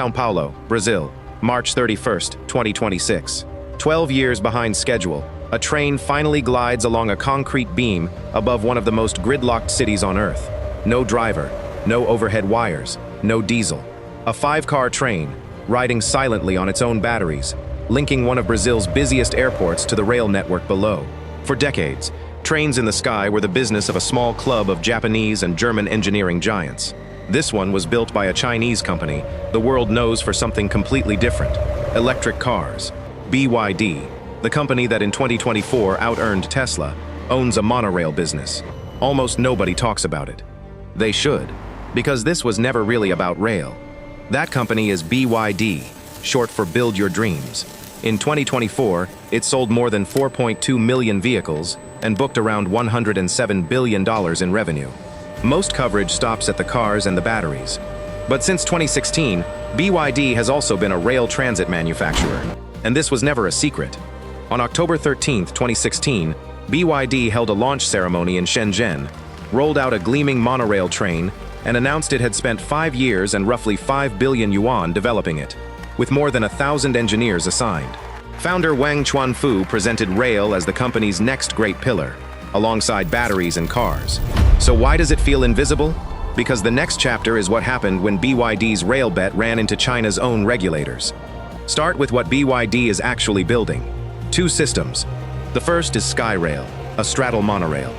São Paulo, Brazil, March 31st, 2026. 12 years behind schedule, a train finally glides along a concrete beam above one of the most gridlocked cities on Earth. No driver, no overhead wires, no diesel. A 5-car train, riding silently on its own batteries, linking one of Brazil's busiest airports to the rail network below. For decades, trains in the sky were the business of a small club of Japanese and German engineering giants. This one was built by a Chinese company the world knows for something completely different: electric cars. BYD, the company that in 2024 out-earned Tesla, owns a monorail business. Almost nobody talks about it. They should, because this was never really about rail. That company is BYD, short for Build Your Dreams. In 2024, it sold more than 4.2 million vehicles and booked around $107 billion in revenue. Most coverage stops at the cars and the batteries. But since 2016, BYD has also been a rail transit manufacturer, and this was never a secret. On October 13, 2016, BYD held a launch ceremony in Shenzhen, rolled out a gleaming monorail train, and announced it had spent 5 years and roughly 5 billion yuan developing it, with more than 1,000 engineers assigned. Founder Wang Chuanfu presented rail as the company's next great pillar, alongside batteries and cars. So why does it feel invisible? Because the next chapter is what happened when BYD's rail bet ran into China's own regulators. Start with what BYD is actually building. 2 systems. The first is SkyRail, a straddle monorail.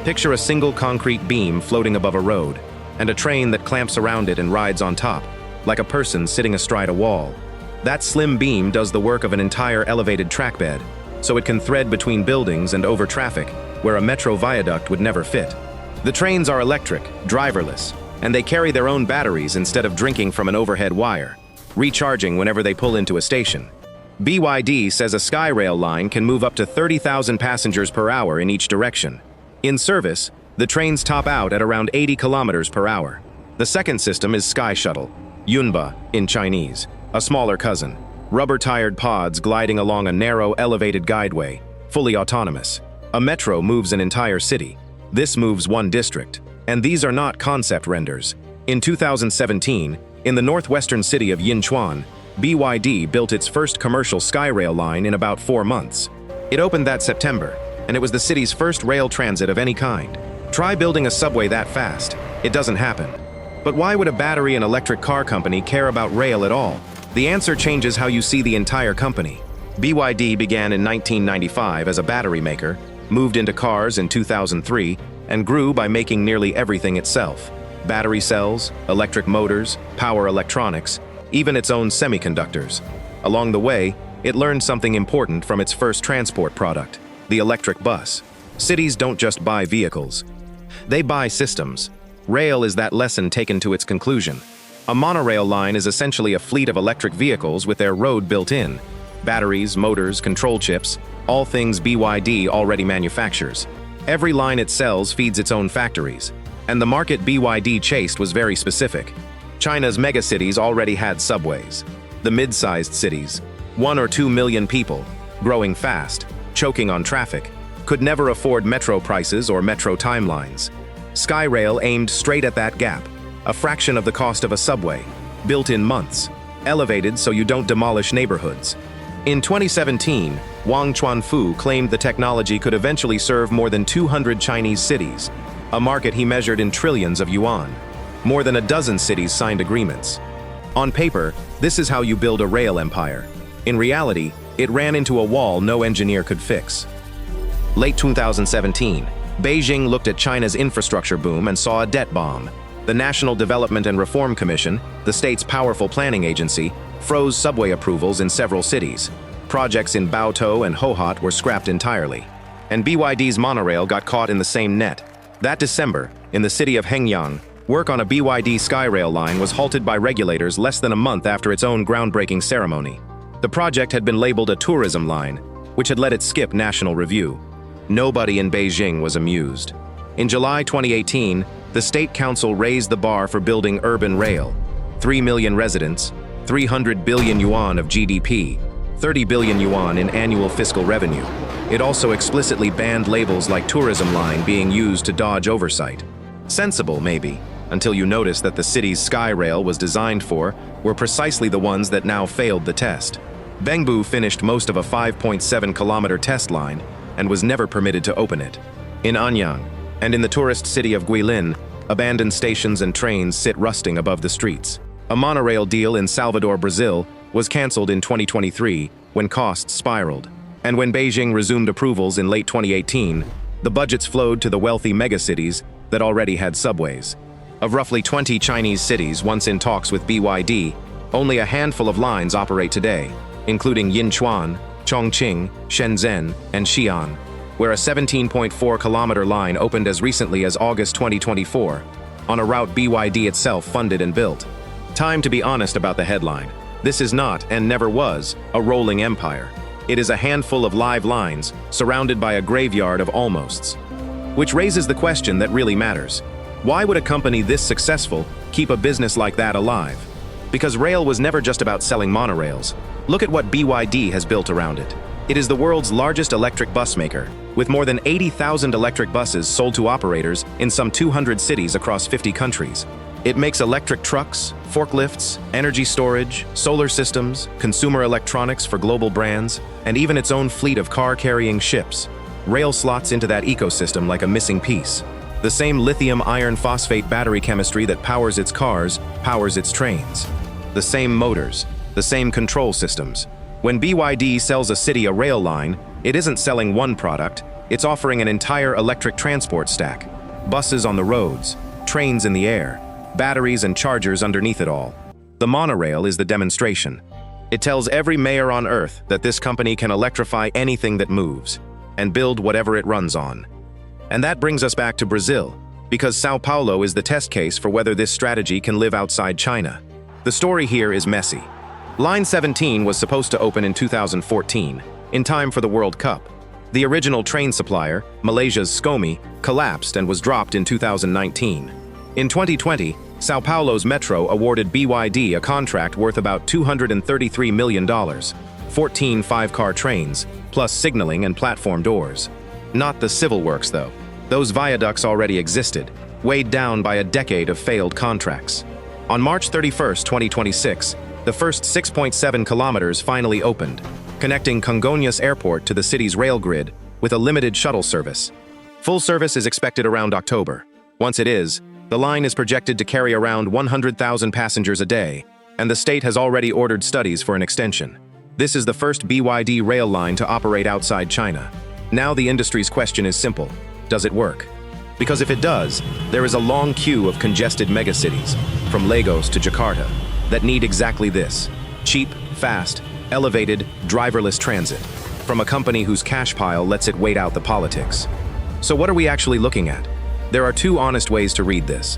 Picture a single concrete beam floating above a road, and a train that clamps around it and rides on top, like a person sitting astride a wall. That slim beam does the work of an entire elevated track bed, so it can thread between buildings and over traffic, where a metro viaduct would never fit. The trains are electric, driverless, and they carry their own batteries instead of drinking from an overhead wire, recharging whenever they pull into a station. BYD says a SkyRail line can move up to 30,000 passengers per hour in each direction. In service, the trains top out at around 80 kilometers per hour. The second system is SkyShuttle, Yunba in Chinese, a smaller cousin. Rubber-tired pods gliding along a narrow, elevated guideway, fully autonomous. A metro moves an entire city. This moves one district. And these are not concept renders. In 2017, in the northwestern city of Yinchuan, BYD built its first commercial SkyRail line in about 4 months. It opened that September, and it was the city's first rail transit of any kind. Try building a subway that fast. It doesn't happen. But why would a battery and electric car company care about rail at all? The answer changes how you see the entire company. BYD began in 1995 as a battery maker, moved into cars in 2003, and grew by making nearly everything itself. Battery cells, electric motors, power electronics, even its own semiconductors. Along the way, it learned something important from its first transport product, the electric bus. Cities don't just buy vehicles. They buy systems. Rail is that lesson taken to its conclusion. A monorail line is essentially a fleet of electric vehicles with their road built in. Batteries, motors, control chips, all things BYD already manufactures. Every line it sells feeds its own factories. And the market BYD chased was very specific. China's megacities already had subways. The mid-sized cities, 1 or 2 million people, growing fast, choking on traffic, could never afford metro prices or metro timelines. SkyRail aimed straight at that gap, a fraction of the cost of a subway, built in months, elevated so you don't demolish neighborhoods. In 2017, Wang Chuanfu claimed the technology could eventually serve more than 200 Chinese cities, a market he measured in trillions of yuan. More than a dozen cities signed agreements. On paper, this is how you build a rail empire. In reality, it ran into a wall no engineer could fix. Late 2017, Beijing looked at China's infrastructure boom and saw a debt bomb. The National Development and Reform Commission, the state's powerful planning agency, froze subway approvals in several cities. Projects in Baotou and Hohhot were scrapped entirely. And BYD's monorail got caught in the same net. That December, in the city of Hengyang, work on a BYD SkyRail line was halted by regulators less than a month after its own groundbreaking ceremony. The project had been labeled a tourism line, which had let it skip national review. Nobody in Beijing was amused. In July 2018, the State Council raised the bar for building urban rail. 3 million residents, 300 billion yuan of GDP, 30 billion yuan in annual fiscal revenue. It also explicitly banned labels like tourism line being used to dodge oversight. Sensible, maybe, until you notice that the city's SkyRail was designed for were precisely the ones that now failed the test. Bengbu finished most of a 5.7-kilometer test line and was never permitted to open it. In Anyang, and in the tourist city of Guilin, abandoned stations and trains sit rusting above the streets. A monorail deal in Salvador, Brazil, was cancelled in 2023 when costs spiraled. And when Beijing resumed approvals in late 2018, the budgets flowed to the wealthy megacities that already had subways. Of roughly 20 Chinese cities once in talks with BYD, only a handful of lines operate today, including Yinchuan, Chongqing, Shenzhen, and Xi'an, where a 17.4-kilometer line opened as recently as August 2024, on a route BYD itself funded and built. Time to be honest about the headline. This is not, and never was, a rolling empire. It is a handful of live lines, surrounded by a graveyard of almosts. Which raises the question that really matters. Why would a company this successful keep a business like that alive? Because rail was never just about selling monorails. Look at what BYD has built around it. It is the world's largest electric bus maker, with more than 80,000 electric buses sold to operators in some 200 cities across 50 countries. It makes electric trucks, forklifts, energy storage, solar systems, consumer electronics for global brands, and even its own fleet of car-carrying ships. Rail slots into that ecosystem like a missing piece. The same lithium iron phosphate battery chemistry that powers its cars powers its trains. The same motors, the same control systems. When BYD sells a city a rail line, it isn't selling one product, it's offering an entire electric transport stack. Buses on the roads, trains in the air, batteries and chargers underneath it all. The monorail is the demonstration. It tells every mayor on Earth that this company can electrify anything that moves, and build whatever it runs on. And that brings us back to Brazil, because São Paulo is the test case for whether this strategy can live outside China. The story here is messy. Line 17 was supposed to open in 2014, in time for the World Cup. The original train supplier, Malaysia's SCOMI, collapsed and was dropped in 2019. In 2020, São Paulo's Metro awarded BYD a contract worth about $233 million, 14 five-car trains, plus signaling and platform doors. Not the civil works, though. Those viaducts already existed, weighed down by a decade of failed contracts. On March 31, 2026, the first 6.7 kilometers finally opened, connecting Congonhas Airport to the city's rail grid with a limited shuttle service. Full service is expected around October. Once it is, the line is projected to carry around 100,000 passengers a day, and the state has already ordered studies for an extension. This is the first BYD rail line to operate outside China. Now the industry's question is simple: does it work? Because if it does, there is a long queue of congested megacities, from Lagos to Jakarta, that need exactly this: cheap, fast, elevated, driverless transit, from a company whose cash pile lets it wait out the politics. So what are we actually looking at? There are two honest ways to read this.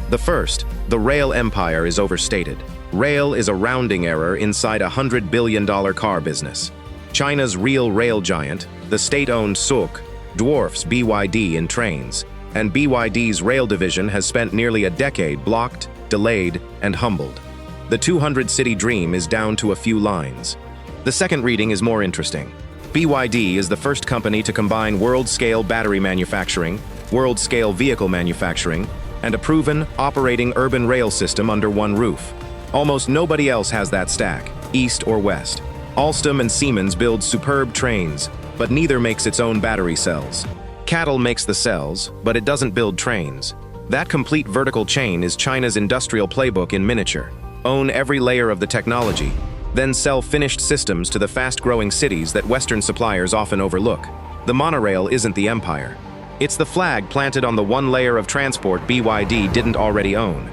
The first, the rail empire is overstated. Rail is a rounding error inside a $100 billion car business. China's real rail giant, the state-owned SUK, dwarfs BYD in trains, and BYD's rail division has spent nearly a decade blocked, delayed, and humbled. The 200-city dream is down to a few lines. The second reading is more interesting. BYD is the first company to combine world-scale battery manufacturing, world-scale vehicle manufacturing, and a proven, operating urban rail system under one roof. Almost nobody else has that stack, east or west. Alstom and Siemens build superb trains, but neither makes its own battery cells. CATL makes the cells, but it doesn't build trains. That complete vertical chain is China's industrial playbook in miniature. Own every layer of the technology, then sell finished systems to the fast-growing cities that Western suppliers often overlook. The monorail isn't the empire. It's the flag planted on the one layer of transport BYD didn't already own.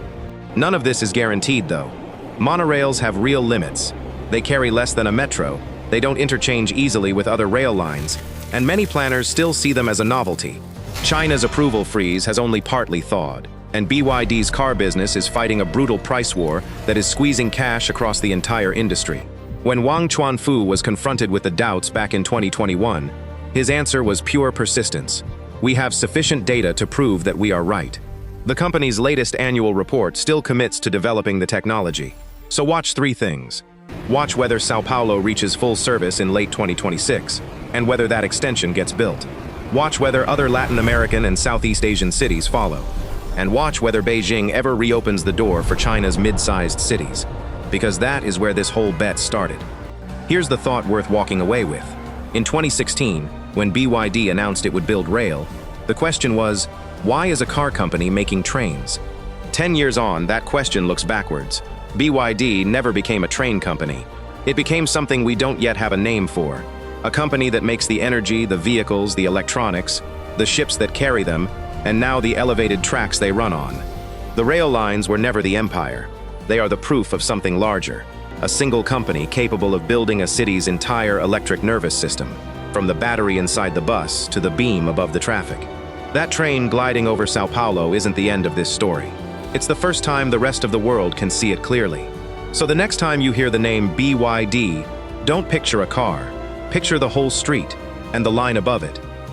None of this is guaranteed, though. Monorails have real limits. They carry less than a metro, they don't interchange easily with other rail lines, and many planners still see them as a novelty. China's approval freeze has only partly thawed, and BYD's car business is fighting a brutal price war that is squeezing cash across the entire industry. When Wang Chuanfu was confronted with the doubts back in 2021, his answer was pure persistence. We have sufficient data to prove that we are right. The company's latest annual report still commits to developing the technology. So watch three things. Watch whether São Paulo reaches full service in late 2026, and whether that extension gets built. Watch whether other Latin American and Southeast Asian cities follow. and watch whether Beijing ever reopens the door for China's mid-sized cities, because that is where this whole bet started. Here's the thought worth walking away with. In 2016, when BYD announced it would build rail, the question was, why is a car company making trains? 10 years on, that question looks backwards. BYD never became a train company. It became something we don't yet have a name for. A company that makes the energy, the vehicles, the electronics, the ships that carry them, and now the elevated tracks they run on. The rail lines were never the empire. They are the proof of something larger. A single company capable of building a city's entire electric nervous system, from the battery inside the bus to the beam above the traffic. That train gliding over São Paulo isn't the end of this story. It's the first time the rest of the world can see it clearly. So the next time you hear the name BYD, don't picture a car. Picture the whole street and the line above it.